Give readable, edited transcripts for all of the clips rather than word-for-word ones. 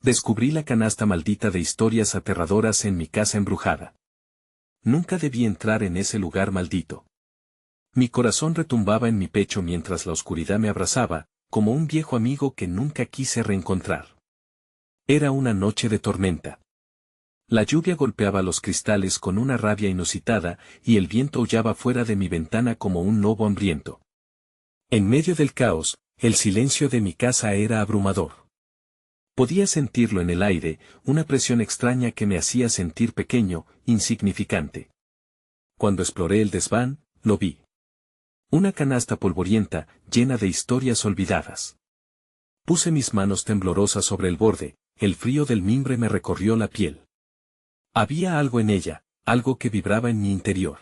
Descubrí la canasta maldita de historias aterradoras en mi casa embrujada. Nunca debí entrar en ese lugar maldito. Mi corazón retumbaba en mi pecho mientras la oscuridad me abrazaba, como un viejo amigo que nunca quise reencontrar. Era una noche de tormenta. La lluvia golpeaba los cristales con una rabia inusitada, y el viento aullaba fuera de mi ventana como un lobo hambriento. En medio del caos, el silencio de mi casa era abrumador. Podía sentirlo en el aire, una presión extraña que me hacía sentir pequeño, insignificante. Cuando exploré el desván, lo vi. Una canasta polvorienta, llena de historias olvidadas. Puse mis manos temblorosas sobre el borde, el frío del mimbre me recorrió la piel. Había algo en ella, algo que vibraba en mi interior.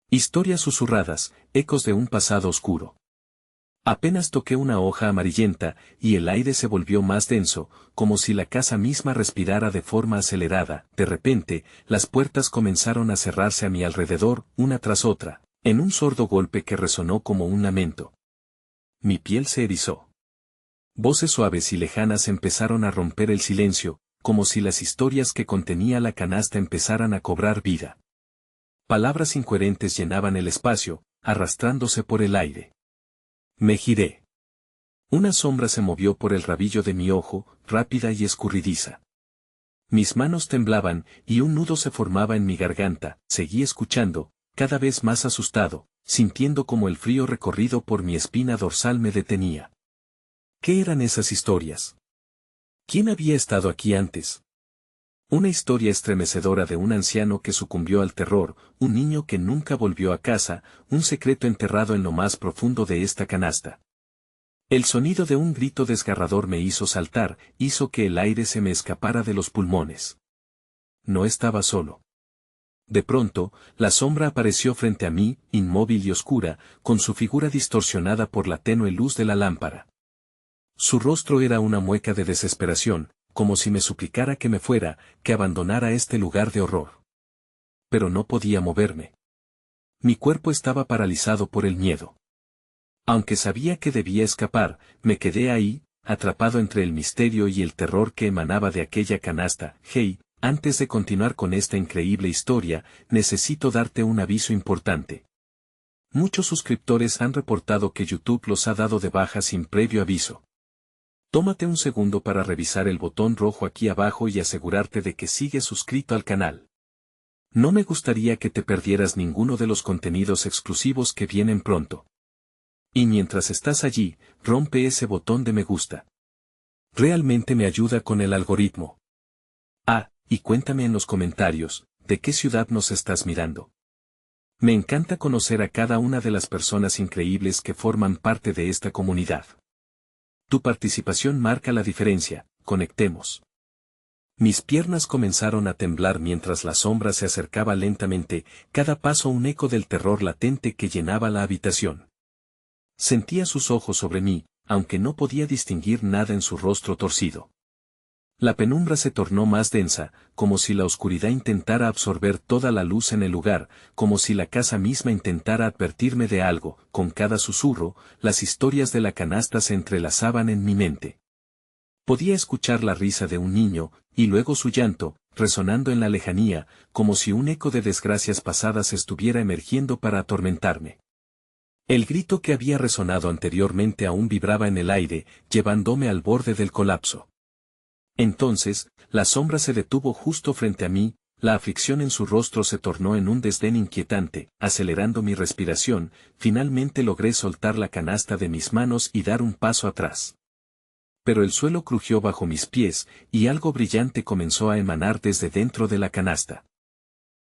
Historias susurradas, ecos de un pasado oscuro. Apenas toqué una hoja amarillenta, y el aire se volvió más denso, como si la casa misma respirara de forma acelerada. De repente, las puertas comenzaron a cerrarse a mi alrededor, una tras otra, en un sordo golpe que resonó como un lamento. Mi piel se erizó. Voces suaves y lejanas empezaron a romper el silencio, como si las historias que contenía la canasta empezaran a cobrar vida. Palabras incoherentes llenaban el espacio, arrastrándose por el aire. Me giré. Una sombra se movió por el rabillo de mi ojo, rápida y escurridiza. Mis manos temblaban, y un nudo se formaba en mi garganta. Seguí escuchando, cada vez más asustado, sintiendo como el frío recorrido por mi espina dorsal me detenía. ¿Qué eran esas historias? ¿Quién había estado aquí antes? Una historia estremecedora de un anciano que sucumbió al terror, un niño que nunca volvió a casa, un secreto enterrado en lo más profundo de esta canasta. El sonido de un grito desgarrador me hizo saltar, hizo que el aire se me escapara de los pulmones. No estaba solo. De pronto, la sombra apareció frente a mí, inmóvil y oscura, con su figura distorsionada por la tenue luz de la lámpara. Su rostro era una mueca de desesperación, como si me suplicara que me fuera, que abandonara este lugar de horror. Pero no podía moverme. Mi cuerpo estaba paralizado por el miedo. Aunque sabía que debía escapar, me quedé ahí, atrapado entre el misterio y el terror que emanaba de aquella canasta. Hey, antes de continuar con esta increíble historia, necesito darte un aviso importante. Muchos suscriptores han reportado que YouTube los ha dado de baja sin previo aviso. Tómate un segundo para revisar el botón rojo aquí abajo y asegurarte de que sigues suscrito al canal. No me gustaría que te perdieras ninguno de los contenidos exclusivos que vienen pronto. Y mientras estás allí, rompe ese botón de me gusta. Realmente me ayuda con el algoritmo. Y cuéntame en los comentarios, ¿de qué ciudad nos estás mirando? Me encanta conocer a cada una de las personas increíbles que forman parte de esta comunidad. Tu participación marca la diferencia, conectemos. Mis piernas comenzaron a temblar mientras la sombra se acercaba lentamente, cada paso un eco del terror latente que llenaba la habitación. Sentía sus ojos sobre mí, aunque no podía distinguir nada en su rostro torcido. La penumbra se tornó más densa, como si la oscuridad intentara absorber toda la luz en el lugar, como si la casa misma intentara advertirme de algo. Con cada susurro, las historias de la canasta se entrelazaban en mi mente. Podía escuchar la risa de un niño, y luego su llanto, resonando en la lejanía, como si un eco de desgracias pasadas estuviera emergiendo para atormentarme. El grito que había resonado anteriormente aún vibraba en el aire, llevándome al borde del colapso. Entonces, la sombra se detuvo justo frente a mí, la aflicción en su rostro se tornó en un desdén inquietante, acelerando mi respiración. Finalmente logré soltar la canasta de mis manos y dar un paso atrás. Pero el suelo crujió bajo mis pies, y algo brillante comenzó a emanar desde dentro de la canasta.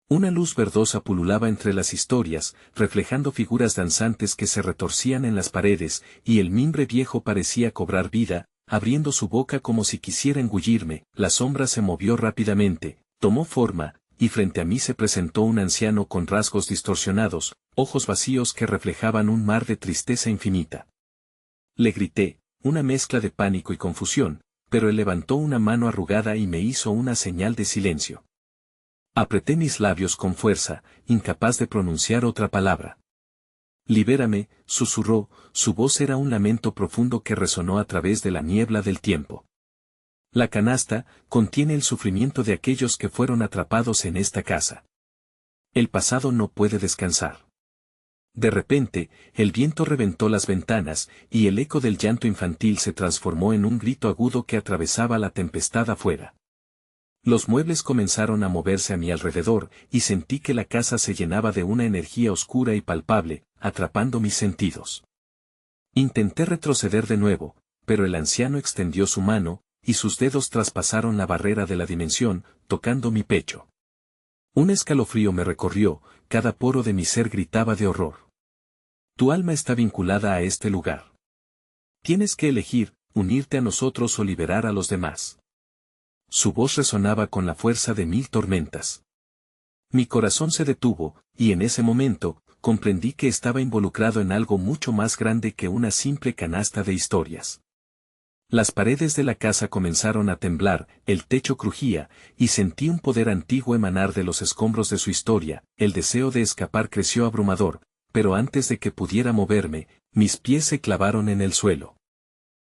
Una luz verdosa pululaba entre las historias, reflejando figuras danzantes que se retorcían en las paredes, y el mimbre viejo parecía cobrar vida, abriendo su boca como si quisiera engullirme. La sombra se movió rápidamente, tomó forma, y frente a mí se presentó un anciano con rasgos distorsionados, ojos vacíos que reflejaban un mar de tristeza infinita. Le grité, una mezcla de pánico y confusión, pero él levantó una mano arrugada y me hizo una señal de silencio. Apreté mis labios con fuerza, incapaz de pronunciar otra palabra. Libérame, susurró, su voz era un lamento profundo que resonó a través de la niebla del tiempo. La canasta contiene el sufrimiento de aquellos que fueron atrapados en esta casa. El pasado no puede descansar. De repente, el viento reventó las ventanas, y el eco del llanto infantil se transformó en un grito agudo que atravesaba la tempestad afuera. Los muebles comenzaron a moverse a mi alrededor, y sentí que la casa se llenaba de una energía oscura y palpable, atrapando mis sentidos. Intenté retroceder de nuevo, pero el anciano extendió su mano, y sus dedos traspasaron la barrera de la dimensión, tocando mi pecho. Un escalofrío me recorrió, cada poro de mi ser gritaba de horror. Tu alma está vinculada a este lugar. Tienes que elegir, unirte a nosotros o liberar a los demás. Su voz resonaba con la fuerza de 1000 tormentas. Mi corazón se detuvo, y en ese momento, comprendí que estaba involucrado en algo mucho más grande que una simple canasta de historias. Las paredes de la casa comenzaron a temblar, el techo crujía, y sentí un poder antiguo emanar de los escombros de su historia. El deseo de escapar creció abrumador, pero antes de que pudiera moverme, mis pies se clavaron en el suelo.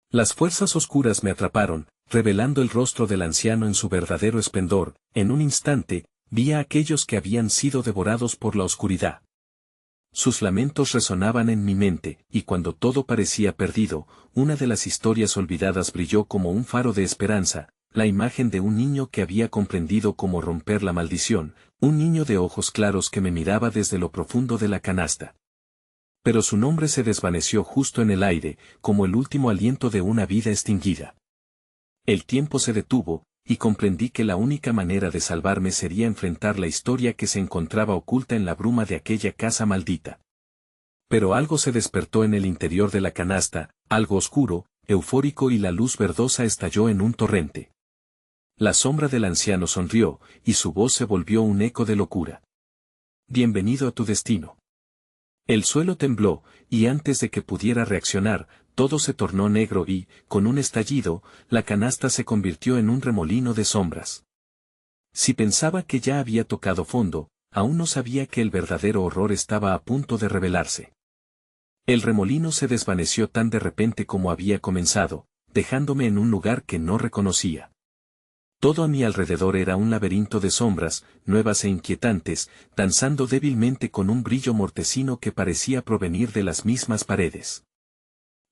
Las fuerzas oscuras me atraparon, revelando el rostro del anciano en su verdadero esplendor. En un instante, vi a aquellos que habían sido devorados por la oscuridad. Sus lamentos resonaban en mi mente, y cuando todo parecía perdido, una de las historias olvidadas brilló como un faro de esperanza, la imagen de un niño que había comprendido cómo romper la maldición, un niño de ojos claros que me miraba desde lo profundo de la canasta. Pero su nombre se desvaneció justo en el aire, como el último aliento de una vida extinguida. El tiempo se detuvo, y comprendí que la única manera de salvarme sería enfrentar la historia que se encontraba oculta en la bruma de aquella casa maldita. Pero algo se despertó en el interior de la canasta, algo oscuro, eufórico, y la luz verdosa estalló en un torrente. La sombra del anciano sonrió, y su voz se volvió un eco de locura. Bienvenido a tu destino. El suelo tembló, y antes de que pudiera reaccionar, todo se tornó negro y, con un estallido, la canasta se convirtió en un remolino de sombras. Si pensaba que ya había tocado fondo, aún no sabía que el verdadero horror estaba a punto de revelarse. El remolino se desvaneció tan de repente como había comenzado, dejándome en un lugar que no reconocía. Todo a mi alrededor era un laberinto de sombras, nuevas e inquietantes, danzando débilmente con un brillo mortecino que parecía provenir de las mismas paredes.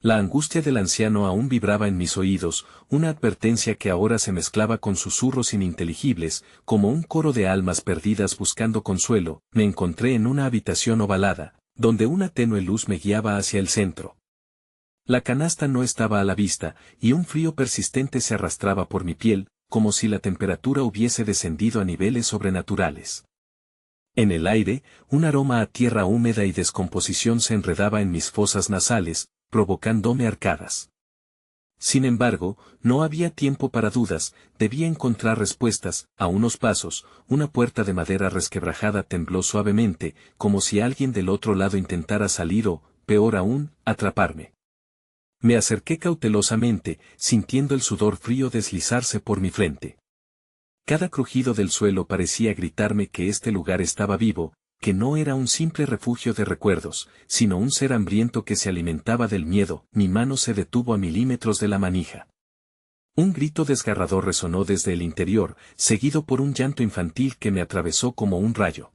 La angustia del anciano aún vibraba en mis oídos, una advertencia que ahora se mezclaba con susurros ininteligibles, como un coro de almas perdidas buscando consuelo. Me encontré en una habitación ovalada, donde una tenue luz me guiaba hacia el centro. La canasta no estaba a la vista, y un frío persistente se arrastraba por mi piel, como si la temperatura hubiese descendido a niveles sobrenaturales. En el aire, un aroma a tierra húmeda y descomposición se enredaba en mis fosas nasales, provocándome arcadas. Sin embargo, no había tiempo para dudas, debía encontrar respuestas. A unos pasos, una puerta de madera resquebrajada tembló suavemente, como si alguien del otro lado intentara salir o, peor aún, atraparme. Me acerqué cautelosamente, sintiendo el sudor frío deslizarse por mi frente. Cada crujido del suelo parecía gritarme que este lugar estaba vivo, que no era un simple refugio de recuerdos, sino un ser hambriento que se alimentaba del miedo. Mi mano se detuvo a milímetros de la manija. Un grito desgarrador resonó desde el interior, seguido por un llanto infantil que me atravesó como un rayo.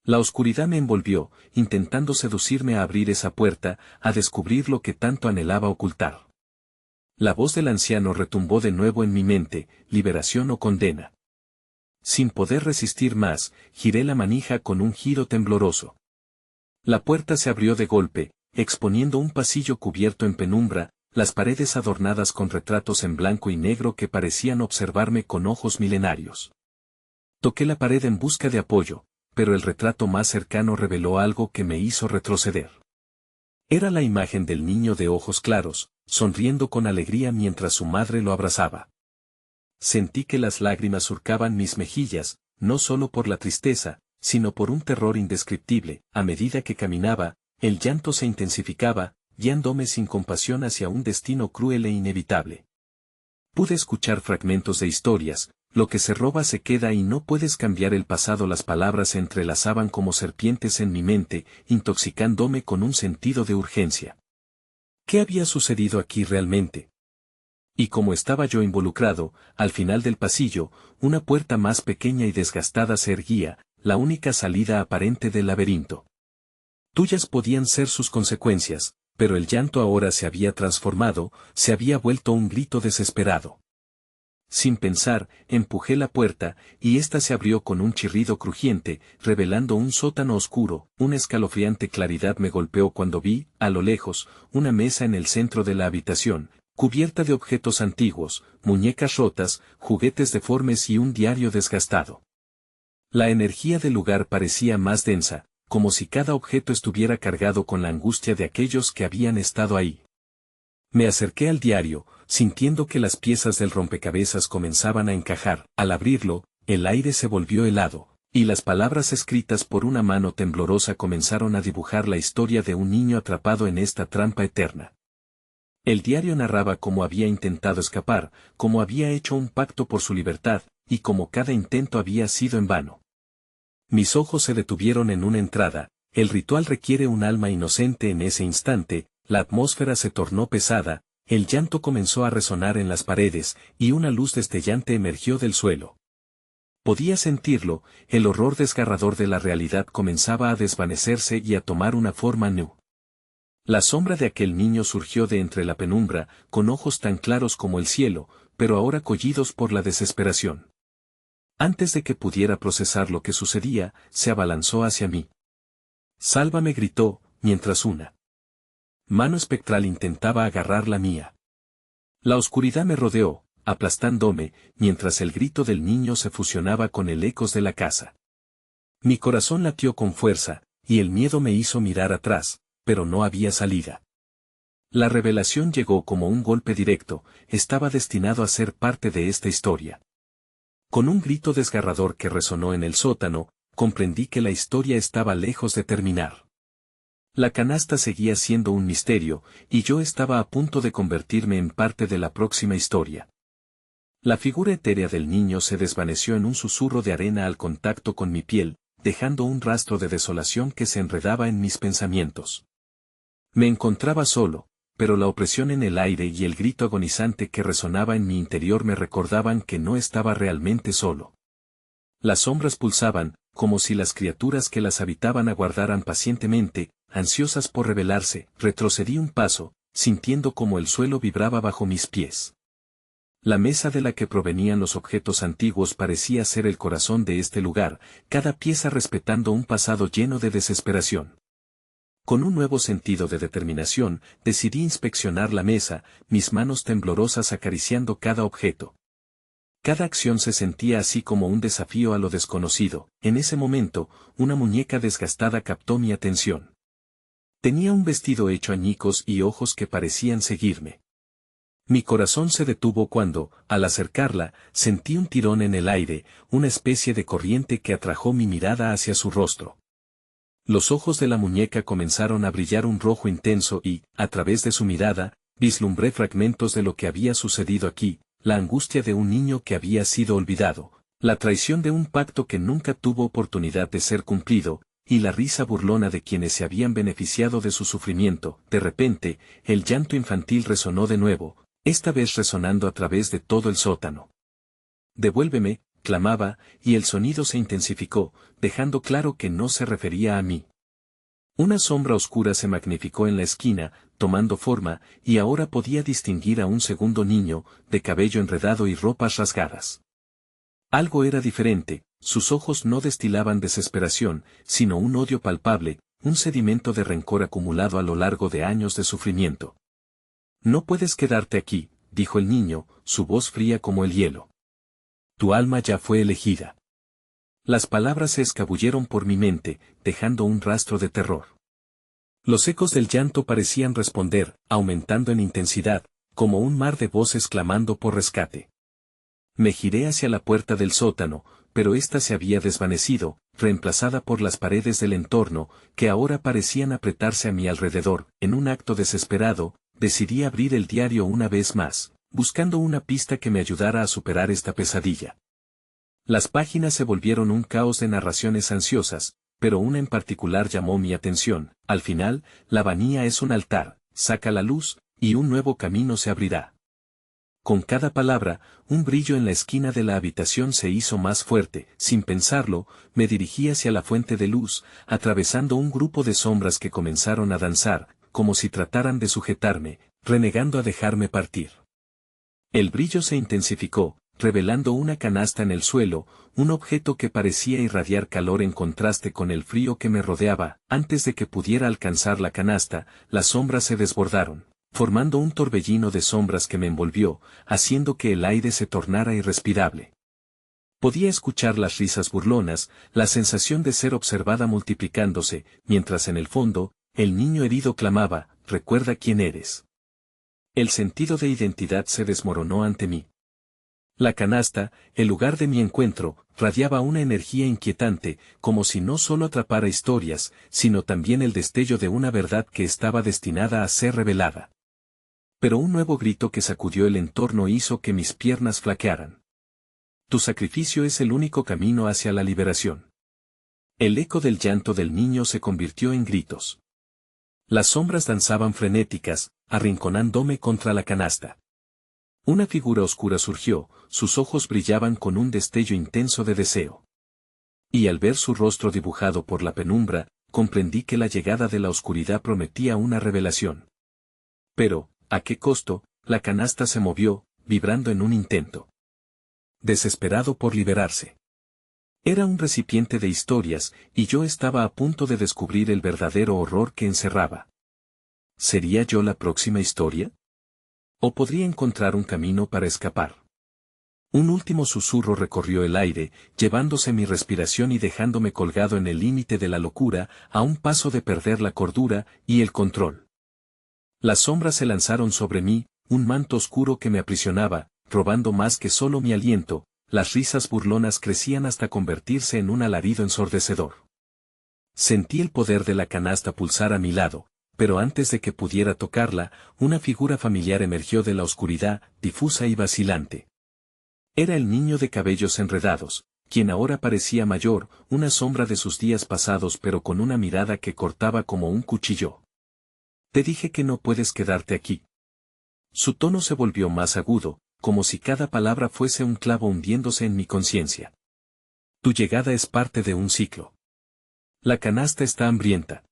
La oscuridad me envolvió, intentando seducirme a abrir esa puerta, a descubrir lo que tanto anhelaba ocultar. La voz del anciano retumbó de nuevo en mi mente: liberación o condena. Sin poder resistir más, giré la manija con un giro tembloroso. La puerta se abrió de golpe, exponiendo un pasillo cubierto en penumbra, las paredes adornadas con retratos en blanco y negro que parecían observarme con ojos milenarios. Toqué la pared en busca de apoyo, pero el retrato más cercano reveló algo que me hizo retroceder. Era la imagen del niño de ojos claros, sonriendo con alegría mientras su madre lo abrazaba. Sentí que las lágrimas surcaban mis mejillas, no solo por la tristeza, sino por un terror indescriptible. A medida que caminaba, el llanto se intensificaba, guiándome sin compasión hacia un destino cruel e inevitable. Pude escuchar fragmentos de historias: lo que se roba se queda y no puedes cambiar el pasado. Las palabras se entrelazaban como serpientes en mi mente, intoxicándome con un sentido de urgencia. ¿Qué había sucedido aquí realmente? Y como estaba yo involucrado, al final del pasillo, una puerta más pequeña y desgastada se erguía, la única salida aparente del laberinto. Tuyas podían ser sus consecuencias, pero el llanto ahora se había transformado, se había vuelto un grito desesperado. Sin pensar, empujé la puerta, y ésta se abrió con un chirrido crujiente, revelando un sótano oscuro. Una escalofriante claridad me golpeó cuando vi, a lo lejos, una mesa en el centro de la habitación, cubierta de objetos antiguos, muñecas rotas, juguetes deformes y un diario desgastado. La energía del lugar parecía más densa, como si cada objeto estuviera cargado con la angustia de aquellos que habían estado ahí. Me acerqué al diario, sintiendo que las piezas del rompecabezas comenzaban a encajar. Al abrirlo, el aire se volvió helado, y las palabras escritas por una mano temblorosa comenzaron a dibujar la historia de un niño atrapado en esta trampa eterna. El diario narraba cómo había intentado escapar, cómo había hecho un pacto por su libertad, y cómo cada intento había sido en vano. Mis ojos se detuvieron en una entrada. El ritual requiere un alma inocente en ese instante. La atmósfera se tornó pesada, el llanto comenzó a resonar en las paredes, y una luz destellante emergió del suelo. Podía sentirlo, el horror desgarrador de la realidad comenzaba a desvanecerse y a tomar una forma new. La sombra de aquel niño surgió de entre la penumbra, con ojos tan claros como el cielo, pero ahora collidos por la desesperación. Antes de que pudiera procesar lo que sucedía, se abalanzó hacia mí. «Sálvame», gritó, mientras una mano espectral intentaba agarrar la mía. La oscuridad me rodeó, aplastándome, mientras el grito del niño se fusionaba con el ecos de la casa. Mi corazón latió con fuerza, y el miedo me hizo mirar atrás, pero no había salida. La revelación llegó como un golpe directo, estaba destinado a ser parte de esta historia. Con un grito desgarrador que resonó en el sótano, comprendí que la historia estaba lejos de terminar. La canasta seguía siendo un misterio, y yo estaba a punto de convertirme en parte de la próxima historia. La figura etérea del niño se desvaneció en un susurro de arena al contacto con mi piel, dejando un rastro de desolación que se enredaba en mis pensamientos. Me encontraba solo, pero la opresión en el aire y el grito agonizante que resonaba en mi interior me recordaban que no estaba realmente solo. Las sombras pulsaban, como si las criaturas que las habitaban aguardaran pacientemente, ansiosas por revelarse. Retrocedí un paso, sintiendo como el suelo vibraba bajo mis pies. La mesa de la que provenían los objetos antiguos parecía ser el corazón de este lugar, cada pieza respetando un pasado lleno de desesperación. Con un nuevo sentido de determinación, decidí inspeccionar la mesa, mis manos temblorosas acariciando cada objeto. Cada acción se sentía así como un desafío a lo desconocido. En ese momento, una muñeca desgastada captó mi atención. Tenía un vestido hecho añicos y ojos que parecían seguirme. Mi corazón se detuvo cuando, al acercarla, sentí un tirón en el aire, una especie de corriente que atrajo mi mirada hacia su rostro. Los ojos de la muñeca comenzaron a brillar un rojo intenso y, a través de su mirada, vislumbré fragmentos de lo que había sucedido aquí, la angustia de un niño que había sido olvidado, la traición de un pacto que nunca tuvo oportunidad de ser cumplido, y la risa burlona de quienes se habían beneficiado de su sufrimiento. De repente, el llanto infantil resonó de nuevo, esta vez resonando a través de todo el sótano. «Devuélveme», clamaba, y el sonido se intensificó, dejando claro que no se refería a mí. Una sombra oscura se magnificó en la esquina, tomando forma, y ahora podía distinguir a un segundo niño, de cabello enredado y ropas rasgadas. Algo era diferente, sus ojos no destilaban desesperación, sino un odio palpable, un sedimento de rencor acumulado a lo largo de años de sufrimiento. «No puedes quedarte aquí», dijo el niño, su voz fría como el hielo. «Tu alma ya fue elegida». Las palabras se escabulleron por mi mente, dejando un rastro de terror. Los ecos del llanto parecían responder, aumentando en intensidad, como un mar de voces clamando por rescate. Me giré hacia la puerta del sótano, pero ésta se había desvanecido, reemplazada por las paredes del entorno, que ahora parecían apretarse a mi alrededor. En un acto desesperado, decidí abrir el diario una vez más, buscando una pista que me ayudara a superar esta pesadilla. Las páginas se volvieron un caos de narraciones ansiosas, pero una en particular llamó mi atención. Al final, la vanía es un altar, saca la luz, y un nuevo camino se abrirá. Con cada palabra, un brillo en la esquina de la habitación se hizo más fuerte. Sin pensarlo, me dirigí hacia la fuente de luz, atravesando un grupo de sombras que comenzaron a danzar, como si trataran de sujetarme, renegando a dejarme partir. El brillo se intensificó, revelando una canasta en el suelo, un objeto que parecía irradiar calor en contraste con el frío que me rodeaba. Antes de que pudiera alcanzar la canasta, las sombras se desbordaron, formando un torbellino de sombras que me envolvió, haciendo que el aire se tornara irrespirable. Podía escuchar las risas burlonas, la sensación de ser observada multiplicándose, mientras en el fondo, el niño herido clamaba, «Recuerda quién eres». El sentido de identidad se desmoronó ante mí. La canasta, el lugar de mi encuentro, radiaba una energía inquietante, como si no solo atrapara historias, sino también el destello de una verdad que estaba destinada a ser revelada. Pero un nuevo grito que sacudió el entorno hizo que mis piernas flaquearan. Tu sacrificio es el único camino hacia la liberación. El eco del llanto del niño se convirtió en gritos. Las sombras danzaban frenéticas, arrinconándome contra la canasta. Una figura oscura surgió, sus ojos brillaban con un destello intenso de deseo. Y al ver su rostro dibujado por la penumbra, comprendí que la llegada de la oscuridad prometía una revelación. Pero, ¿a qué costo? La canasta se movió, vibrando en un intento desesperado por liberarse. Era un recipiente de historias, y yo estaba a punto de descubrir el verdadero horror que encerraba. ¿Sería yo la próxima historia? ¿O podría encontrar un camino para escapar? Un último susurro recorrió el aire, llevándose mi respiración y dejándome colgado en el límite de la locura, a un paso de perder la cordura y el control. Las sombras se lanzaron sobre mí, un manto oscuro que me aprisionaba, robando más que solo mi aliento. Las risas burlonas crecían hasta convertirse en un alarido ensordecedor. Sentí el poder de la canasta pulsar a mi lado, pero antes de que pudiera tocarla, una figura familiar emergió de la oscuridad, difusa y vacilante. Era el niño de cabellos enredados, quien ahora parecía mayor, una sombra de sus días pasados pero con una mirada que cortaba como un cuchillo. Te dije que no puedes quedarte aquí. Su tono se volvió más agudo, como si cada palabra fuese un clavo hundiéndose en mi conciencia. Tu llegada es parte de un ciclo. La canasta está hambrienta.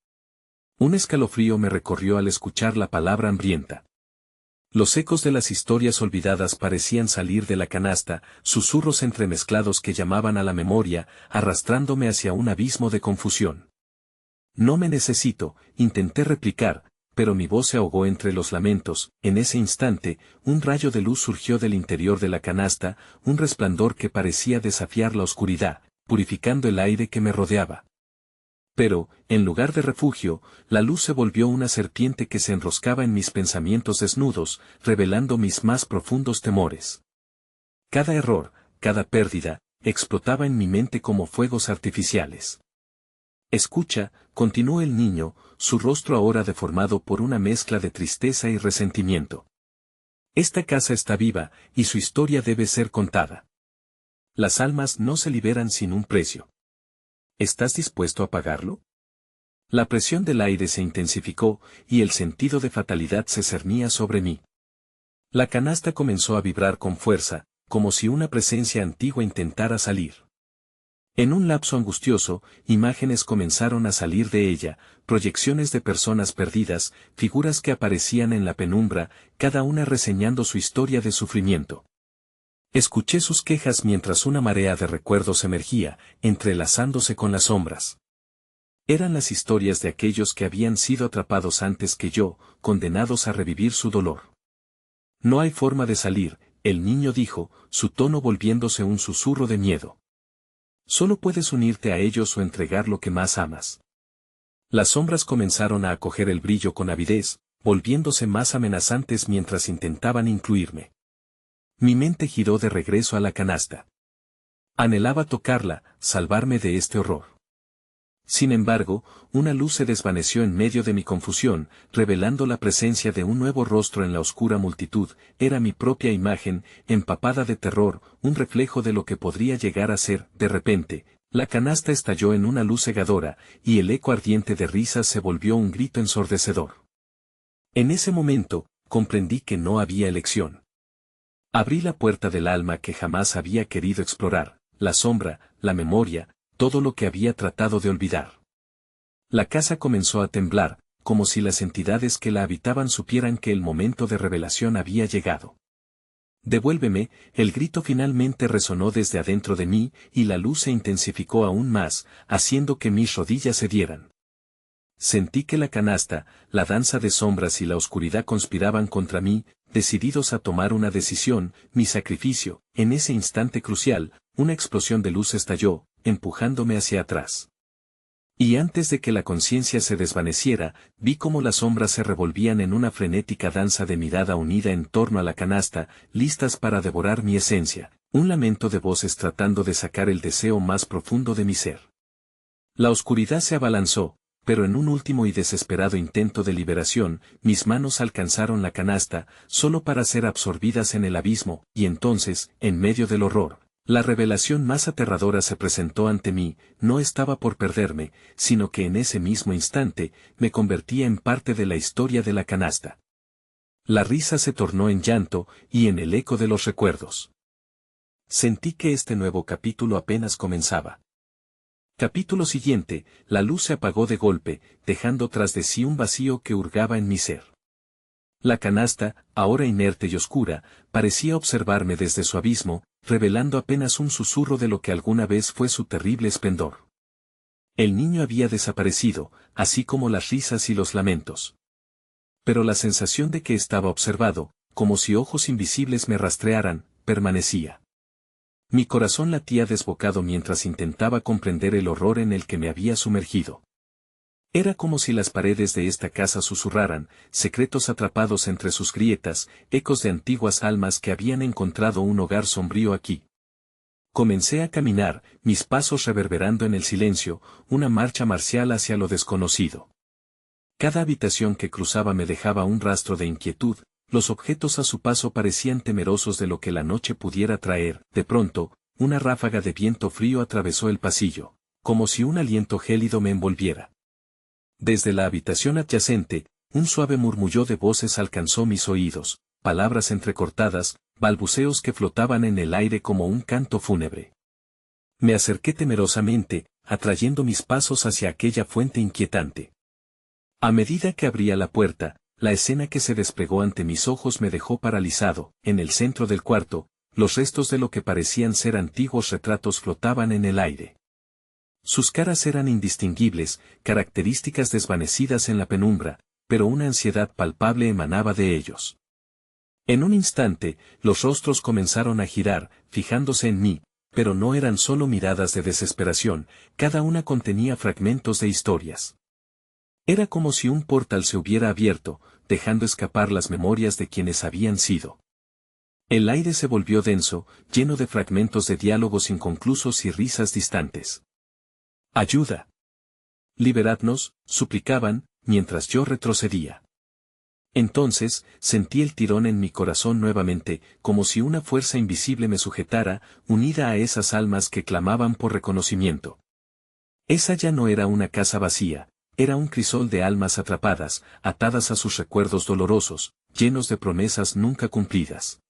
Un escalofrío me recorrió al escuchar la palabra hambrienta. Los ecos de las historias olvidadas parecían salir de la canasta, susurros entremezclados que llamaban a la memoria, arrastrándome hacia un abismo de confusión. No me necesito, intenté replicar, pero mi voz se ahogó entre los lamentos. En ese instante, un rayo de luz surgió del interior de la canasta, un resplandor que parecía desafiar la oscuridad, purificando el aire que me rodeaba. Pero, en lugar de refugio, la luz se volvió una serpiente que se enroscaba en mis pensamientos desnudos, revelando mis más profundos temores. Cada error, cada pérdida, explotaba en mi mente como fuegos artificiales. Escucha, continuó el niño, su rostro ahora deformado por una mezcla de tristeza y resentimiento. Esta casa está viva, y su historia debe ser contada. Las almas no se liberan sin un precio. ¿Estás dispuesto a pagarlo? La presión del aire se intensificó, y el sentido de fatalidad se cernía sobre mí. La canasta comenzó a vibrar con fuerza, como si una presencia antigua intentara salir. En un lapso angustioso, imágenes comenzaron a salir de ella, proyecciones de personas perdidas, figuras que aparecían en la penumbra, cada una reseñando su historia de sufrimiento. Escuché sus quejas mientras una marea de recuerdos emergía, entrelazándose con las sombras. Eran las historias de aquellos que habían sido atrapados antes que yo, condenados a revivir su dolor. No hay forma de salir, el niño dijo, su tono volviéndose un susurro de miedo. Solo puedes unirte a ellos o entregar lo que más amas. Las sombras comenzaron a acoger el brillo con avidez, volviéndose más amenazantes mientras intentaban incluirme. Mi mente giró de regreso a la canasta. Anhelaba tocarla, salvarme de este horror. Sin embargo, una luz se desvaneció en medio de mi confusión, revelando la presencia de un nuevo rostro en la oscura multitud. Era mi propia imagen, empapada de terror, un reflejo de lo que podría llegar a ser. De repente, la canasta estalló en una luz cegadora, y el eco ardiente de risas se volvió un grito ensordecedor. En ese momento, comprendí que no había elección. Abrí la puerta del alma que jamás había querido explorar, la sombra, la memoria, todo lo que había tratado de olvidar. La casa comenzó a temblar, como si las entidades que la habitaban supieran que el momento de revelación había llegado. «Devuélveme», el grito finalmente resonó desde adentro de mí, y la luz se intensificó aún más, haciendo que mis rodillas cedieran. Sentí que la canasta, la danza de sombras y la oscuridad conspiraban contra mí, decididos a tomar una decisión, mi sacrificio. En ese instante crucial, una explosión de luz estalló, empujándome hacia atrás. Y antes de que la conciencia se desvaneciera, vi cómo las sombras se revolvían en una frenética danza de mirada unida en torno a la canasta, listas para devorar mi esencia, un lamento de voces tratando de sacar el deseo más profundo de mi ser. La oscuridad se abalanzó, pero en un último y desesperado intento de liberación, mis manos alcanzaron la canasta, solo para ser absorbidas en el abismo, y entonces, en medio del horror, la revelación más aterradora se presentó ante mí. No estaba por perderme, sino que en ese mismo instante, me convertía en parte de la historia de la canasta. La risa se tornó en llanto, y en el eco de los recuerdos. Sentí que este nuevo capítulo apenas comenzaba. Capítulo siguiente, la luz se apagó de golpe, dejando tras de sí un vacío que hurgaba en mi ser. La canasta, ahora inerte y oscura, parecía observarme desde su abismo, revelando apenas un susurro de lo que alguna vez fue su terrible esplendor. El niño había desaparecido, así como las risas y los lamentos. Pero la sensación de que estaba observado, como si ojos invisibles me rastrearan, permanecía. Mi corazón latía desbocado mientras intentaba comprender el horror en el que me había sumergido. Era como si las paredes de esta casa susurraran, secretos atrapados entre sus grietas, ecos de antiguas almas que habían encontrado un hogar sombrío aquí. Comencé a caminar, mis pasos reverberando en el silencio, una marcha marcial hacia lo desconocido. Cada habitación que cruzaba me dejaba un rastro de inquietud, los objetos a su paso parecían temerosos de lo que la noche pudiera traer. De pronto, una ráfaga de viento frío atravesó el pasillo, como si un aliento gélido me envolviera. Desde la habitación adyacente, un suave murmullo de voces alcanzó mis oídos, palabras entrecortadas, balbuceos que flotaban en el aire como un canto fúnebre. Me acerqué temerosamente, atrayendo mis pasos hacia aquella fuente inquietante. A medida que abría la puerta, la escena que se desplegó ante mis ojos me dejó paralizado. En el centro del cuarto, los restos de lo que parecían ser antiguos retratos flotaban en el aire. Sus caras eran indistinguibles, características desvanecidas en la penumbra, pero una ansiedad palpable emanaba de ellos. En un instante, los rostros comenzaron a girar, fijándose en mí, pero no eran solo miradas de desesperación, cada una contenía fragmentos de historias. Era como si un portal se hubiera abierto, dejando escapar las memorias de quienes habían sido. El aire se volvió denso, lleno de fragmentos de diálogos inconclusos y risas distantes. «¡Ayuda! Liberadnos», suplicaban, mientras yo retrocedía. Entonces, sentí el tirón en mi corazón nuevamente, como si una fuerza invisible me sujetara, unida a esas almas que clamaban por reconocimiento. Esa ya no era una casa vacía, era un crisol de almas atrapadas, atadas a sus recuerdos dolorosos, llenos de promesas nunca cumplidas.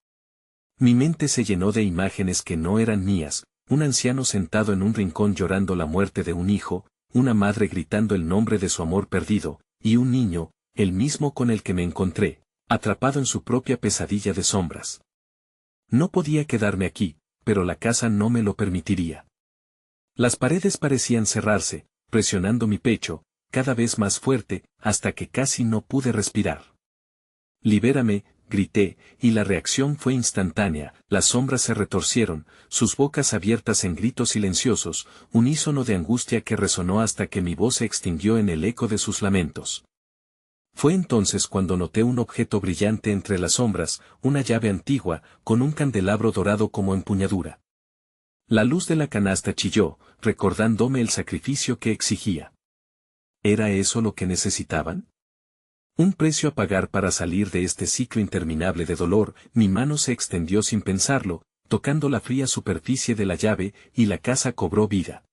Mi mente se llenó de imágenes que no eran mías, un anciano sentado en un rincón llorando la muerte de un hijo, una madre gritando el nombre de su amor perdido, y un niño, el mismo con el que me encontré, atrapado en su propia pesadilla de sombras. No podía quedarme aquí, pero la casa no me lo permitiría. Las paredes parecían cerrarse, presionando mi pecho, cada vez más fuerte, hasta que casi no pude respirar. «Libérame», grité, y la reacción fue instantánea. Las sombras se retorcieron, sus bocas abiertas en gritos silenciosos, unísono de angustia que resonó hasta que mi voz se extinguió en el eco de sus lamentos. Fue entonces cuando noté un objeto brillante entre las sombras, una llave antigua, con un candelabro dorado como empuñadura. La luz de la canasta chilló, recordándome el sacrificio que exigía. ¿Era eso lo que necesitaban? Un precio a pagar para salir de este ciclo interminable de dolor. Mi mano se extendió sin pensarlo, tocando la fría superficie de la llave, y la casa cobró vida.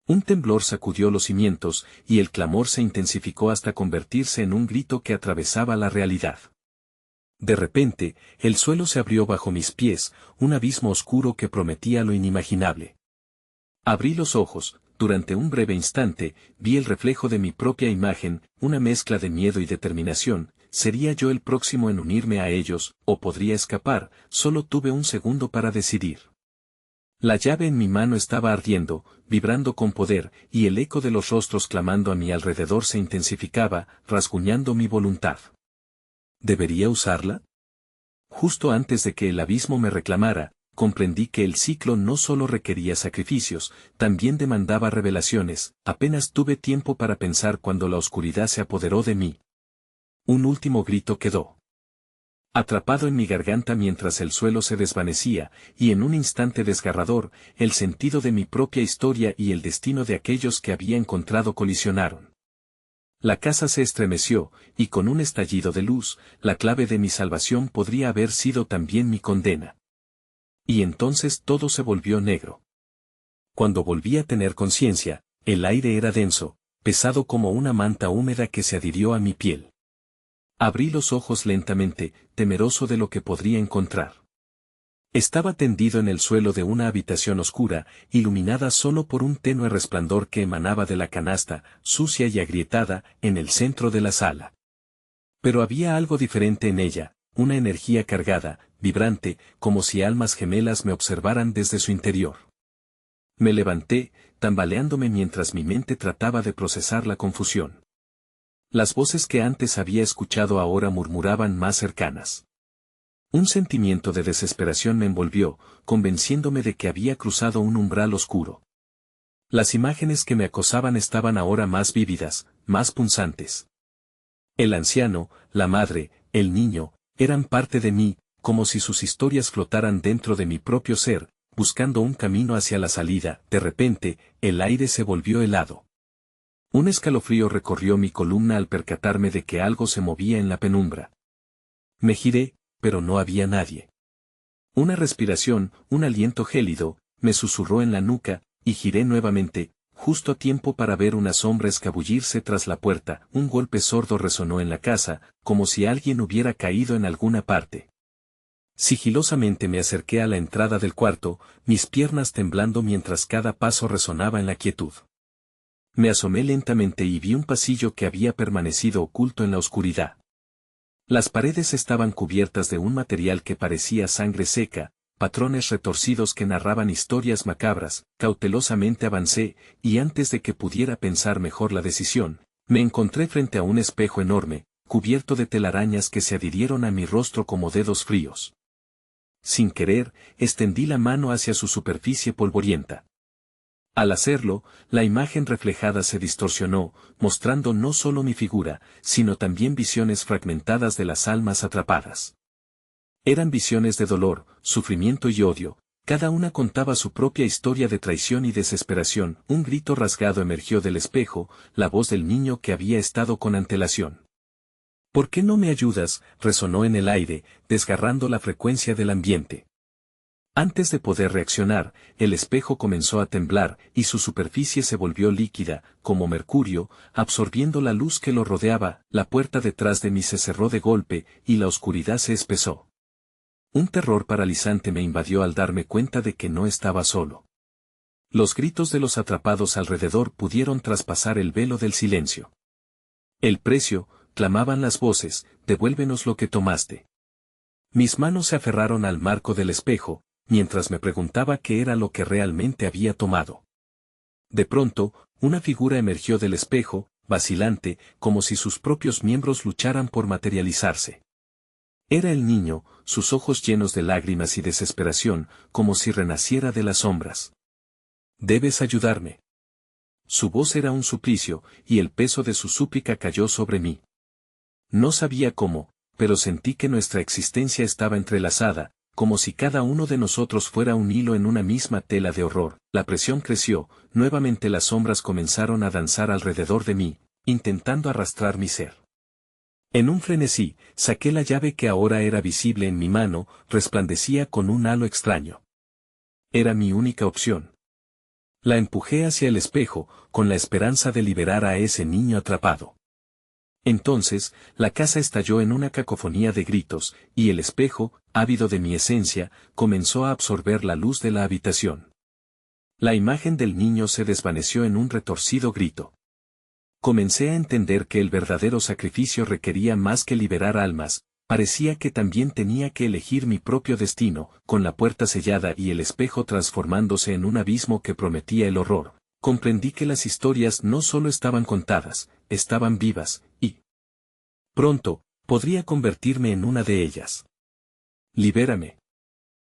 Un temblor sacudió los cimientos, y el clamor se intensificó hasta convertirse en un grito que atravesaba la realidad. De repente, el suelo se abrió bajo mis pies, un abismo oscuro que prometía lo inimaginable. Abrí los ojos, durante un breve instante, vi el reflejo de mi propia imagen, una mezcla de miedo y determinación. ¿Sería yo el próximo en unirme a ellos, o podría escapar? Solo tuve un segundo para decidir. La llave en mi mano estaba ardiendo, vibrando con poder, y el eco de los rostros clamando a mi alrededor se intensificaba, rasguñando mi voluntad. ¿Debería usarla? Justo antes de que el abismo me reclamara, comprendí que el ciclo no solo requería sacrificios, también demandaba revelaciones. Apenas tuve tiempo para pensar cuando la oscuridad se apoderó de mí. Un último grito quedó atrapado en mi garganta mientras el suelo se desvanecía, y en un instante desgarrador, el sentido de mi propia historia y el destino de aquellos que había encontrado colisionaron. La casa se estremeció, y con un estallido de luz, la clave de mi salvación podría haber sido también mi condena. Y entonces todo se volvió negro. Cuando volví a tener conciencia, el aire era denso, pesado como una manta húmeda que se adhirió a mi piel. Abrí los ojos lentamente, temeroso de lo que podría encontrar. Estaba tendido en el suelo de una habitación oscura, iluminada solo por un tenue resplandor que emanaba de la canasta, sucia y agrietada, en el centro de la sala. Pero había algo diferente en ella, una energía cargada, vibrante, como si almas gemelas me observaran desde su interior. Me levanté, tambaleándome mientras mi mente trataba de procesar la confusión. Las voces que antes había escuchado ahora murmuraban más cercanas. Un sentimiento de desesperación me envolvió, convenciéndome de que había cruzado un umbral oscuro. Las imágenes que me acosaban estaban ahora más vívidas, más punzantes. El anciano, la madre, el niño, eran parte de mí, como si sus historias flotaran dentro de mi propio ser, buscando un camino hacia la salida. De repente, el aire se volvió helado. Un escalofrío recorrió mi columna al percatarme de que algo se movía en la penumbra. Me giré, pero no había nadie. Una respiración, un aliento gélido, me susurró en la nuca, y giré nuevamente, justo a tiempo para ver una sombra escabullirse tras la puerta. Un golpe sordo resonó en la casa, como si alguien hubiera caído en alguna parte. Sigilosamente me acerqué a la entrada del cuarto, mis piernas temblando mientras cada paso resonaba en la quietud. Me asomé lentamente y vi un pasillo que había permanecido oculto en la oscuridad. Las paredes estaban cubiertas de un material que parecía sangre seca, patrones retorcidos que narraban historias macabras. Cautelosamente avancé, y antes de que pudiera pensar mejor la decisión, me encontré frente a un espejo enorme, cubierto de telarañas que se adhirieron a mi rostro como dedos fríos. Sin querer, extendí la mano hacia su superficie polvorienta. Al hacerlo, la imagen reflejada se distorsionó, mostrando no solo mi figura, sino también visiones fragmentadas de las almas atrapadas. Eran visiones de dolor, sufrimiento y odio, cada una contaba su propia historia de traición y desesperación. Un grito rasgado emergió del espejo, la voz del niño que había estado con antelación. ¿Por qué no me ayudas?, resonó en el aire, desgarrando la frecuencia del ambiente. Antes de poder reaccionar, el espejo comenzó a temblar, y su superficie se volvió líquida, como mercurio, absorbiendo la luz que lo rodeaba. La puerta detrás de mí se cerró de golpe, y la oscuridad se espesó. Un terror paralizante me invadió al darme cuenta de que no estaba solo. Los gritos de los atrapados alrededor pudieron traspasar el velo del silencio. El precio, clamaban las voces, devuélvenos lo que tomaste. Mis manos se aferraron al marco del espejo, mientras me preguntaba qué era lo que realmente había tomado. De pronto, una figura emergió del espejo, vacilante, como si sus propios miembros lucharan por materializarse. Era el niño, sus ojos llenos de lágrimas y desesperación, como si renaciera de las sombras. Debes ayudarme. Su voz era un suplicio, y el peso de su súplica cayó sobre mí. No sabía cómo, pero sentí que nuestra existencia estaba entrelazada, como si cada uno de nosotros fuera un hilo en una misma tela de horror. La presión creció, nuevamente las sombras comenzaron a danzar alrededor de mí, intentando arrastrar mi ser. En un frenesí, saqué la llave que ahora era visible en mi mano, resplandecía con un halo extraño. Era mi única opción. La empujé hacia el espejo, con la esperanza de liberar a ese niño atrapado. Entonces, la casa estalló en una cacofonía de gritos, y el espejo, ávido de mi esencia, comenzó a absorber la luz de la habitación. La imagen del niño se desvaneció en un retorcido grito. Comencé a entender que el verdadero sacrificio requería más que liberar almas, parecía que también tenía que elegir mi propio destino, con la puerta sellada y el espejo transformándose en un abismo que prometía el horror. Comprendí que las historias no solo estaban contadas, estaban vivas, y pronto, podría convertirme en una de ellas. ¡Libérame!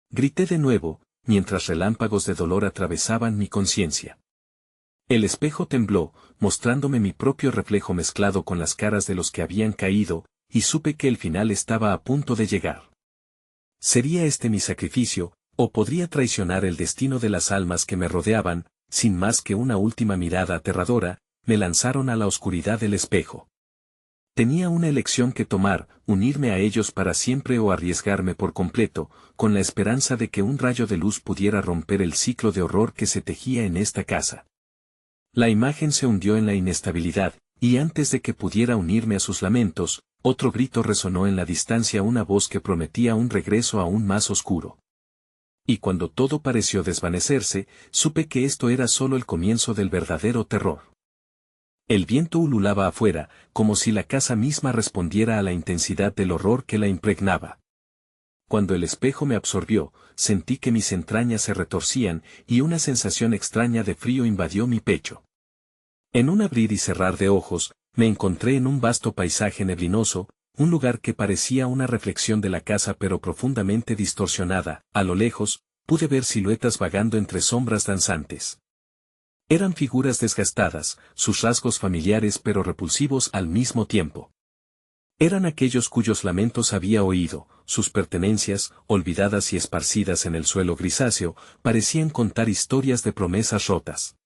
Grité de nuevo, mientras relámpagos de dolor atravesaban mi conciencia. El espejo tembló, mostrándome mi propio reflejo mezclado con las caras de los que habían caído, y supe que el final estaba a punto de llegar. ¿Sería este mi sacrificio, o podría traicionar el destino de las almas que me rodeaban? Sin más que una última mirada aterradora, me lanzaron a la oscuridad del espejo. Tenía una elección que tomar, unirme a ellos para siempre o arriesgarme por completo, con la esperanza de que un rayo de luz pudiera romper el ciclo de horror que se tejía en esta casa. La imagen se hundió en la inestabilidad, y antes de que pudiera unirme a sus lamentos, otro grito resonó en la distancia, una voz que prometía un regreso aún más oscuro. Y cuando todo pareció desvanecerse, supe que esto era solo el comienzo del verdadero terror. El viento ululaba afuera, como si la casa misma respondiera a la intensidad del horror que la impregnaba. Cuando el espejo me absorbió, sentí que mis entrañas se retorcían, y una sensación extraña de frío invadió mi pecho. En un abrir y cerrar de ojos, me encontré en un vasto paisaje neblinoso, un lugar que parecía una reflexión de la casa pero profundamente distorsionada. A lo lejos, pude ver siluetas vagando entre sombras danzantes. Eran figuras desgastadas, sus rasgos familiares pero repulsivos al mismo tiempo. Eran aquellos cuyos lamentos había oído, sus pertenencias, olvidadas y esparcidas en el suelo grisáceo, parecían contar historias de promesas rotas.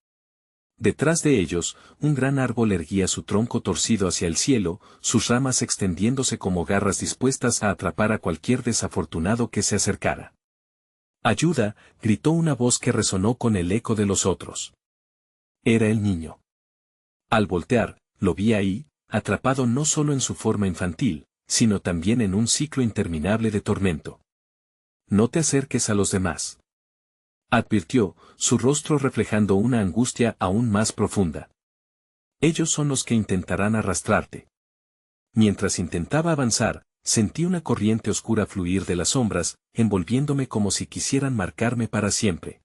Detrás de ellos, un gran árbol erguía su tronco torcido hacia el cielo, sus ramas extendiéndose como garras dispuestas a atrapar a cualquier desafortunado que se acercara. ¡Ayuda!, gritó una voz que resonó con el eco de los otros. Era el niño. Al voltear, lo vi ahí, atrapado no solo en su forma infantil, sino también en un ciclo interminable de tormento. No te acerques a los demás, advirtió, su rostro reflejando una angustia aún más profunda. Ellos son los que intentarán arrastrarte. Mientras intentaba avanzar, sentí una corriente oscura fluir de las sombras, envolviéndome como si quisieran marcarme para siempre.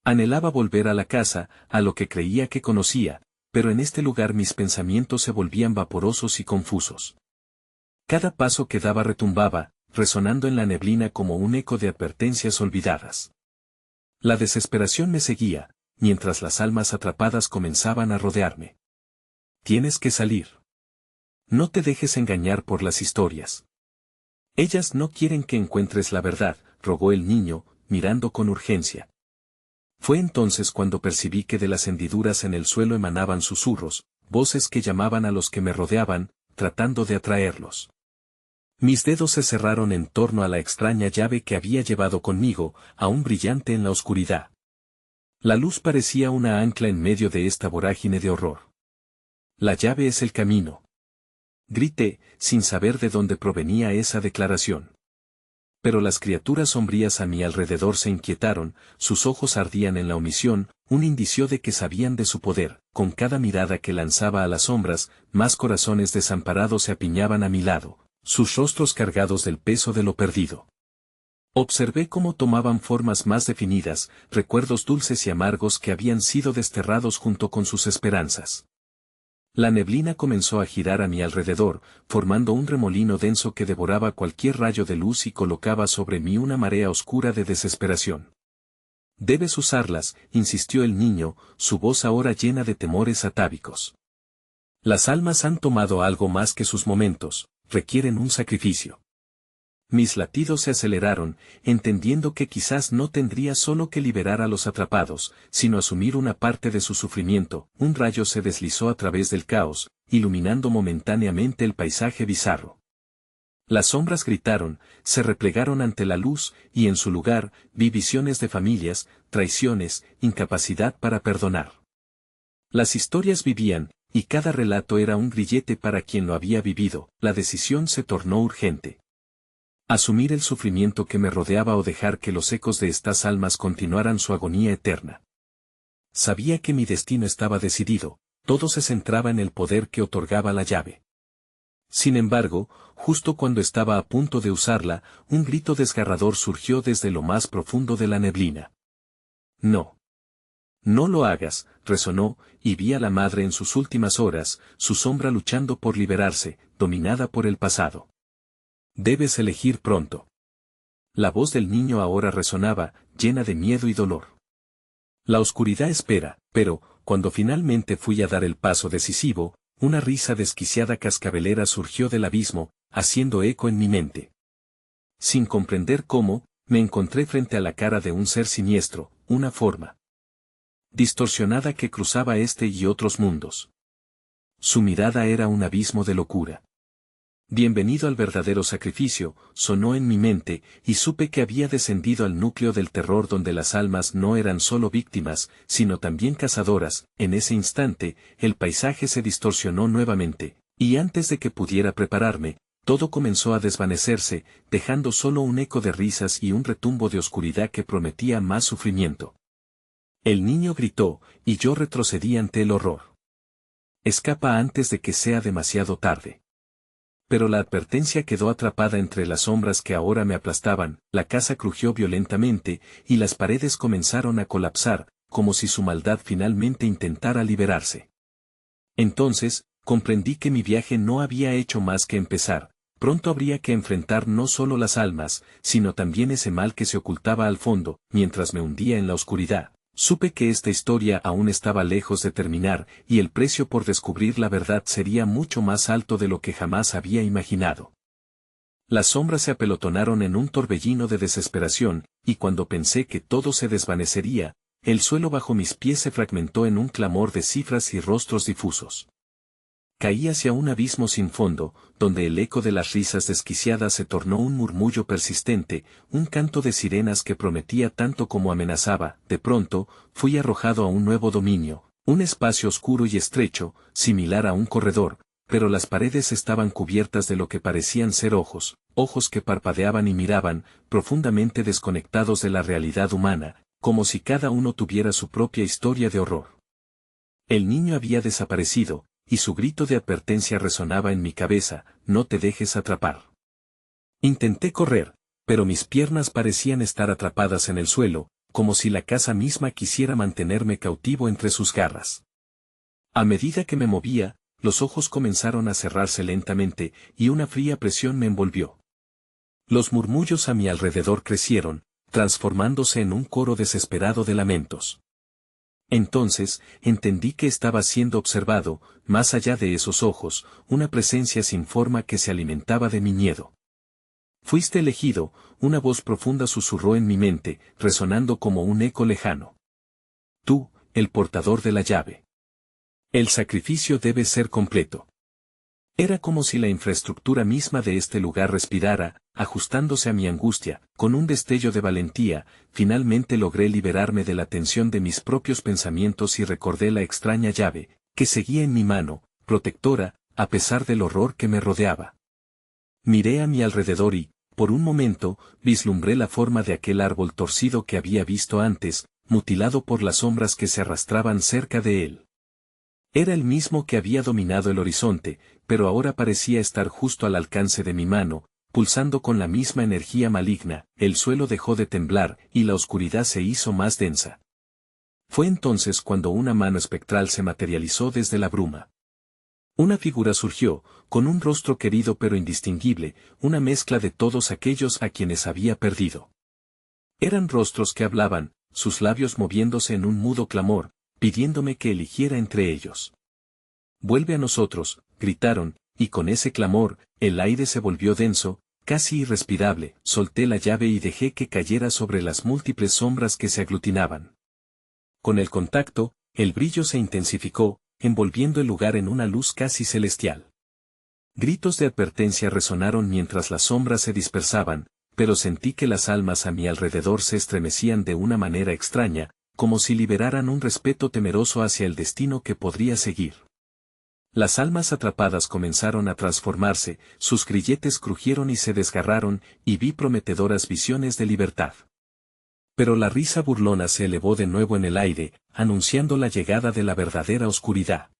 Anhelaba volver a la casa, a lo que creía que conocía, pero en este lugar mis pensamientos se volvían vaporosos y confusos. Cada paso que daba retumbaba, resonando en la neblina como un eco de advertencias olvidadas. La desesperación me seguía, mientras las almas atrapadas comenzaban a rodearme. Tienes que salir. No te dejes engañar por las historias. Ellas no quieren que encuentres la verdad, rogó el niño, mirando con urgencia. Fue entonces cuando percibí que de las hendiduras en el suelo emanaban susurros, voces que llamaban a los que me rodeaban, tratando de atraerlos. Mis dedos se cerraron en torno a la extraña llave que había llevado conmigo, aún brillante en la oscuridad. La luz parecía una ancla en medio de esta vorágine de horror. La llave es el camino. Grité, sin saber de dónde provenía esa declaración. Pero las criaturas sombrías a mi alrededor se inquietaron, sus ojos ardían en la omisión, un indicio de que sabían de su poder. Con cada mirada que lanzaba a las sombras, más corazones desamparados se apiñaban a mi lado, sus rostros cargados del peso de lo perdido. Observé cómo tomaban formas más definidas, recuerdos dulces y amargos que habían sido desterrados junto con sus esperanzas. La neblina comenzó a girar a mi alrededor, formando un remolino denso que devoraba cualquier rayo de luz y colocaba sobre mí una marea oscura de desesperación. Debes usarlas, insistió el niño, su voz ahora llena de temores atávicos. Las almas han tomado algo más que sus momentos, requieren un sacrificio. Mis latidos se aceleraron, entendiendo que quizás no tendría solo que liberar a los atrapados, sino asumir una parte de su sufrimiento. Un rayo se deslizó a través del caos, iluminando momentáneamente el paisaje bizarro. Las sombras gritaron, se replegaron ante la luz, y en su lugar, vi visiones de familias, traiciones, incapacidad para perdonar. Las historias vivían, y cada relato era un grillete para quien lo había vivido. La decisión se tornó urgente. Asumir el sufrimiento que me rodeaba o dejar que los ecos de estas almas continuaran su agonía eterna. Sabía que mi destino estaba decidido, todo se centraba en el poder que otorgaba la llave. Sin embargo, justo cuando estaba a punto de usarla, un grito desgarrador surgió desde lo más profundo de la neblina. No. No lo hagas, resonó, y vi a la madre en sus últimas horas, su sombra luchando por liberarse, dominada por el pasado. Debes elegir pronto. La voz del niño ahora resonaba, llena de miedo y dolor. La oscuridad espera, pero, cuando finalmente fui a dar el paso decisivo, una risa desquiciada cascabelera surgió del abismo, haciendo eco en mi mente. Sin comprender cómo, me encontré frente a la cara de un ser siniestro, una forma distorsionada que cruzaba este y otros mundos. Su mirada era un abismo de locura. Bienvenido al verdadero sacrificio, sonó en mi mente, y supe que había descendido al núcleo del terror donde las almas no eran solo víctimas, sino también cazadoras. En ese instante, el paisaje se distorsionó nuevamente, y antes de que pudiera prepararme, todo comenzó a desvanecerse, dejando solo un eco de risas y un retumbo de oscuridad que prometía más sufrimiento. El niño gritó, y yo retrocedí ante el horror. Escapa antes de que sea demasiado tarde. Pero la advertencia quedó atrapada entre las sombras que ahora me aplastaban, la casa crujió violentamente, y las paredes comenzaron a colapsar, como si su maldad finalmente intentara liberarse. Entonces, comprendí que mi viaje no había hecho más que empezar, pronto habría que enfrentar no solo las almas, sino también ese mal que se ocultaba al fondo, mientras me hundía en la oscuridad. Supe que esta historia aún estaba lejos de terminar, y el precio por descubrir la verdad sería mucho más alto de lo que jamás había imaginado. Las sombras se apelotonaron en un torbellino de desesperación, y cuando pensé que todo se desvanecería, el suelo bajo mis pies se fragmentó en un clamor de cifras y rostros difusos. Caí hacia un abismo sin fondo, donde el eco de las risas desquiciadas se tornó un murmullo persistente, un canto de sirenas que prometía tanto como amenazaba. De pronto, fui arrojado a un nuevo dominio, un espacio oscuro y estrecho, similar a un corredor, pero las paredes estaban cubiertas de lo que parecían ser ojos, ojos que parpadeaban y miraban, profundamente desconectados de la realidad humana, como si cada uno tuviera su propia historia de horror. El niño había desaparecido, y su grito de advertencia resonaba en mi cabeza: no te dejes atrapar. Intenté correr, pero mis piernas parecían estar atrapadas en el suelo, como si la casa misma quisiera mantenerme cautivo entre sus garras. A medida que me movía, los ojos comenzaron a cerrarse lentamente, y una fría presión me envolvió. Los murmullos a mi alrededor crecieron, transformándose en un coro desesperado de lamentos. Entonces, entendí que estaba siendo observado, más allá de esos ojos, una presencia sin forma que se alimentaba de mi miedo. Fuiste elegido, una voz profunda susurró en mi mente, resonando como un eco lejano. Tú, el portador de la llave. El sacrificio debe ser completo. Era como si la infraestructura misma de este lugar respirara, ajustándose a mi angustia. Con un destello de valentía, finalmente logré liberarme de la tensión de mis propios pensamientos y recordé la extraña llave, que seguía en mi mano, protectora, a pesar del horror que me rodeaba. Miré a mi alrededor y, por un momento, vislumbré la forma de aquel árbol torcido que había visto antes, mutilado por las sombras que se arrastraban cerca de él. Era el mismo que había dominado el horizonte, pero ahora parecía estar justo al alcance de mi mano, pulsando con la misma energía maligna. El suelo dejó de temblar, y la oscuridad se hizo más densa. Fue entonces cuando una mano espectral se materializó desde la bruma. Una figura surgió, con un rostro querido pero indistinguible, una mezcla de todos aquellos a quienes había perdido. Eran rostros que hablaban, sus labios moviéndose en un mudo clamor, pidiéndome que eligiera entre ellos. «Vuelve a nosotros», gritaron, y con ese clamor, el aire se volvió denso, casi irrespirable. Solté la llave y dejé que cayera sobre las múltiples sombras que se aglutinaban. Con el contacto, el brillo se intensificó, envolviendo el lugar en una luz casi celestial. Gritos de advertencia resonaron mientras las sombras se dispersaban, pero sentí que las almas a mi alrededor se estremecían de una manera extraña, como si liberaran un respeto temeroso hacia el destino que podría seguir. Las almas atrapadas comenzaron a transformarse, sus grilletes crujieron y se desgarraron, y vi prometedoras visiones de libertad. Pero la risa burlona se elevó de nuevo en el aire, anunciando la llegada de la verdadera oscuridad.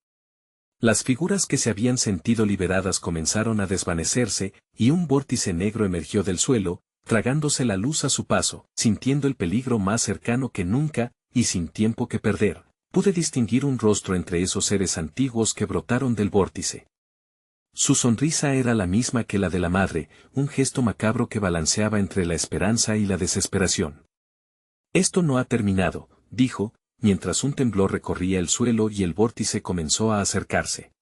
Las figuras que se habían sentido liberadas comenzaron a desvanecerse, y un vórtice negro emergió del suelo, tragándose la luz a su paso, sintiendo el peligro más cercano que nunca, y sin tiempo que perder. Pude distinguir un rostro entre esos seres antiguos que brotaron del vórtice. Su sonrisa era la misma que la de la madre, un gesto macabro que balanceaba entre la esperanza y la desesperación. Esto no ha terminado, dijo, mientras un temblor recorría el suelo y el vórtice comenzó a acercarse.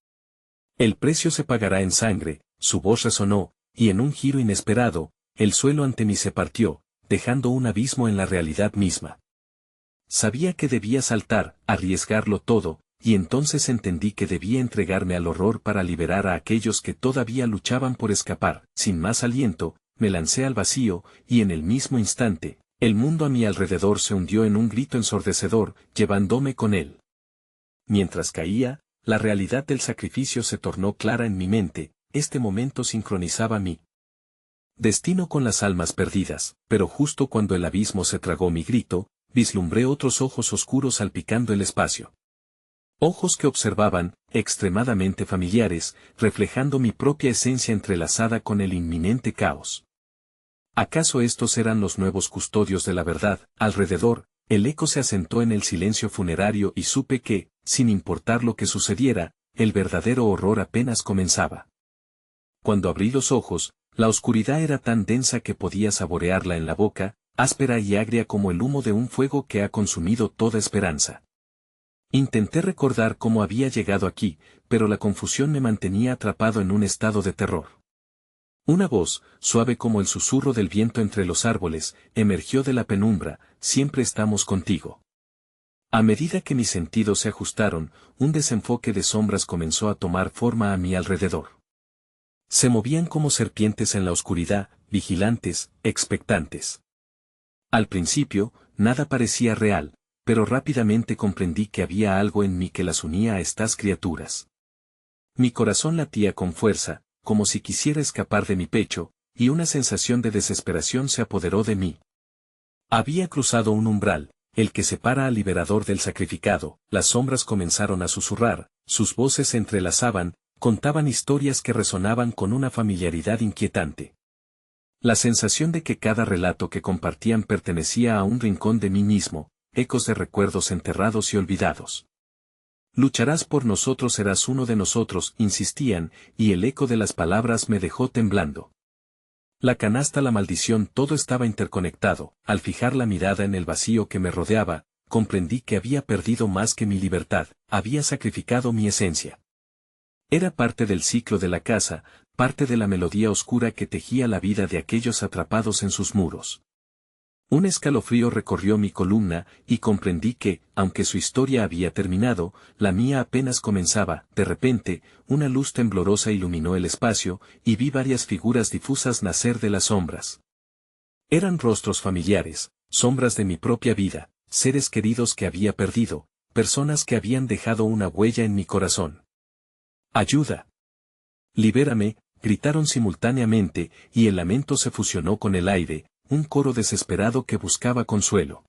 El precio se pagará en sangre, su voz resonó, y en un giro inesperado, el suelo ante mí se partió, dejando un abismo en la realidad misma. Sabía que debía saltar, arriesgarlo todo, y entonces entendí que debía entregarme al horror para liberar a aquellos que todavía luchaban por escapar. Sin más aliento, me lancé al vacío, y en el mismo instante, el mundo a mi alrededor se hundió en un grito ensordecedor, llevándome con él. Mientras caía, la realidad del sacrificio se tornó clara en mi mente, este momento sincronizaba mi destino con las almas perdidas, pero justo cuando el abismo se tragó mi grito, vislumbré otros ojos oscuros salpicando el espacio. Ojos que observaban, extremadamente familiares, reflejando mi propia esencia entrelazada con el inminente caos. ¿Acaso estos eran los nuevos custodios de la verdad? Alrededor, el eco se asentó en el silencio funerario y supe que, sin importar lo que sucediera, el verdadero horror apenas comenzaba. Cuando abrí los ojos, la oscuridad era tan densa que podía saborearla en la boca, áspera y agria como el humo de un fuego que ha consumido toda esperanza. Intenté recordar cómo había llegado aquí, pero la confusión me mantenía atrapado en un estado de terror. Una voz, suave como el susurro del viento entre los árboles, emergió de la penumbra: siempre estamos contigo. A medida que mis sentidos se ajustaron, un desenfoque de sombras comenzó a tomar forma a mi alrededor. Se movían como serpientes en la oscuridad, vigilantes, expectantes. Al principio, nada parecía real, pero rápidamente comprendí que había algo en mí que las unía a estas criaturas. Mi corazón latía con fuerza, como si quisiera escapar de mi pecho, y una sensación de desesperación se apoderó de mí. Había cruzado un umbral, el que separa al liberador del sacrificado. Las sombras comenzaron a susurrar, sus voces se entrelazaban, contaban historias que resonaban con una familiaridad inquietante. La sensación de que cada relato que compartían pertenecía a un rincón de mí mismo, ecos de recuerdos enterrados y olvidados. Lucharás por nosotros, serás uno de nosotros, insistían, y el eco de las palabras me dejó temblando. La canasta, la maldición, todo estaba interconectado. Al fijar la mirada en el vacío que me rodeaba, comprendí que había perdido más que mi libertad, había sacrificado mi esencia. Era parte del ciclo de la casa, parte de la melodía oscura que tejía la vida de aquellos atrapados en sus muros. Un escalofrío recorrió mi columna, y comprendí que, aunque su historia había terminado, la mía apenas comenzaba. De repente, una luz temblorosa iluminó el espacio, y vi varias figuras difusas nacer de las sombras. Eran rostros familiares, sombras de mi propia vida, seres queridos que había perdido, personas que habían dejado una huella en mi corazón. ¡Ayuda! ¡Libérame!, gritaron simultáneamente, y el lamento se fusionó con el aire, un coro desesperado que buscaba consuelo.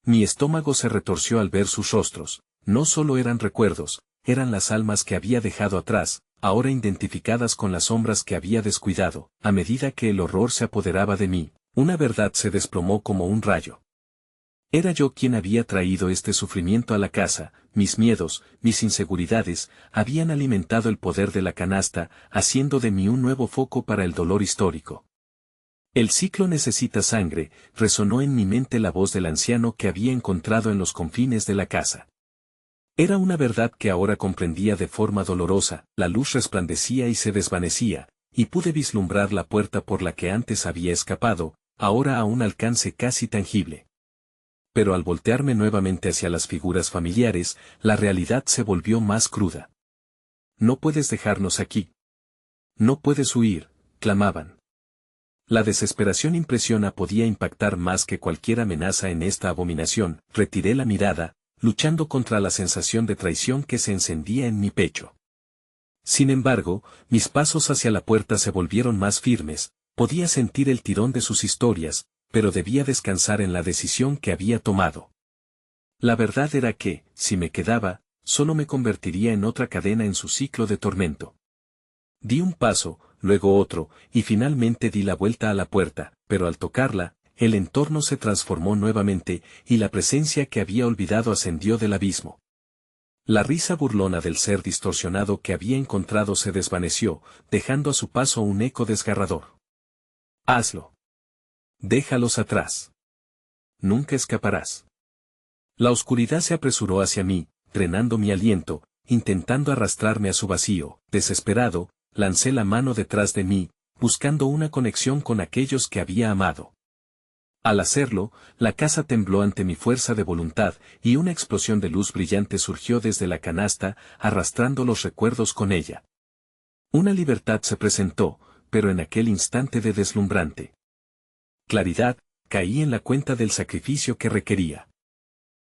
Mi estómago se retorció al ver sus rostros. No solo eran recuerdos, eran las almas que había dejado atrás, ahora identificadas con las sombras que había descuidado. A medida que el horror se apoderaba de mí, una verdad se desplomó como un rayo. Era yo quien había traído este sufrimiento a la casa. Mis miedos, mis inseguridades, habían alimentado el poder de la canasta, haciendo de mí un nuevo foco para el dolor histórico. El ciclo necesita sangre, resonó en mi mente la voz del anciano que había encontrado en los confines de la casa. Era una verdad que ahora comprendía de forma dolorosa. La luz resplandecía y se desvanecía, y pude vislumbrar la puerta por la que antes había escapado, ahora a un alcance casi tangible. Pero al voltearme nuevamente hacia las figuras familiares, la realidad se volvió más cruda. «No puedes dejarnos aquí. No puedes huir», clamaban. La desesperación impresiona podía impactar más que cualquier amenaza en esta abominación. Retiré la mirada, luchando contra la sensación de traición que se encendía en mi pecho. Sin embargo, mis pasos hacia la puerta se volvieron más firmes, podía sentir el tirón de sus historias, pero debía descansar en la decisión que había tomado. La verdad era que, si me quedaba, solo me convertiría en otra cadena en su ciclo de tormento. Di un paso, luego otro, y finalmente di la vuelta a la puerta, pero al tocarla, el entorno se transformó nuevamente, y la presencia que había olvidado ascendió del abismo. La risa burlona del ser distorsionado que había encontrado se desvaneció, dejando a su paso un eco desgarrador. Hazlo. Déjalos atrás. Nunca escaparás. La oscuridad se apresuró hacia mí, drenando mi aliento, intentando arrastrarme a su vacío. Desesperado, lancé la mano detrás de mí, buscando una conexión con aquellos que había amado. Al hacerlo, la casa tembló ante mi fuerza de voluntad, y una explosión de luz brillante surgió desde la canasta, arrastrando los recuerdos con ella. Una libertad se presentó, pero en aquel instante de deslumbrante claridad, caí en la cuenta del sacrificio que requería.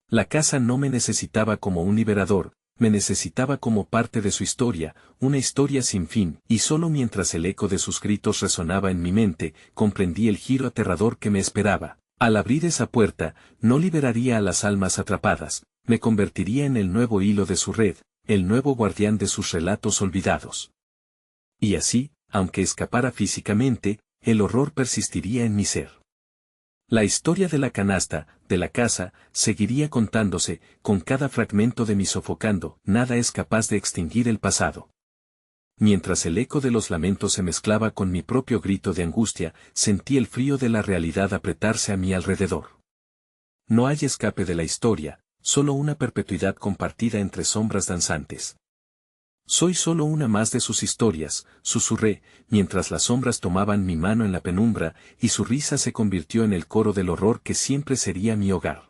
La casa no me necesitaba como un liberador, me necesitaba como parte de su historia, una historia sin fin, y solo mientras el eco de sus gritos resonaba en mi mente, comprendí el giro aterrador que me esperaba. Al abrir esa puerta, no liberaría a las almas atrapadas, me convertiría en el nuevo hilo de su red, el nuevo guardián de sus relatos olvidados. Y así, aunque escapara físicamente, el horror persistiría en mi ser. La historia de la canasta, de la casa, seguiría contándose, con cada fragmento de mi sofocando, nada es capaz de extinguir el pasado. Mientras el eco de los lamentos se mezclaba con mi propio grito de angustia, sentí el frío de la realidad apretarse a mi alrededor. No hay escape de la historia, solo una perpetuidad compartida entre sombras danzantes. Soy solo una más de sus historias, susurré, mientras las sombras tomaban mi mano en la penumbra, y su risa se convirtió en el coro del horror que siempre sería mi hogar.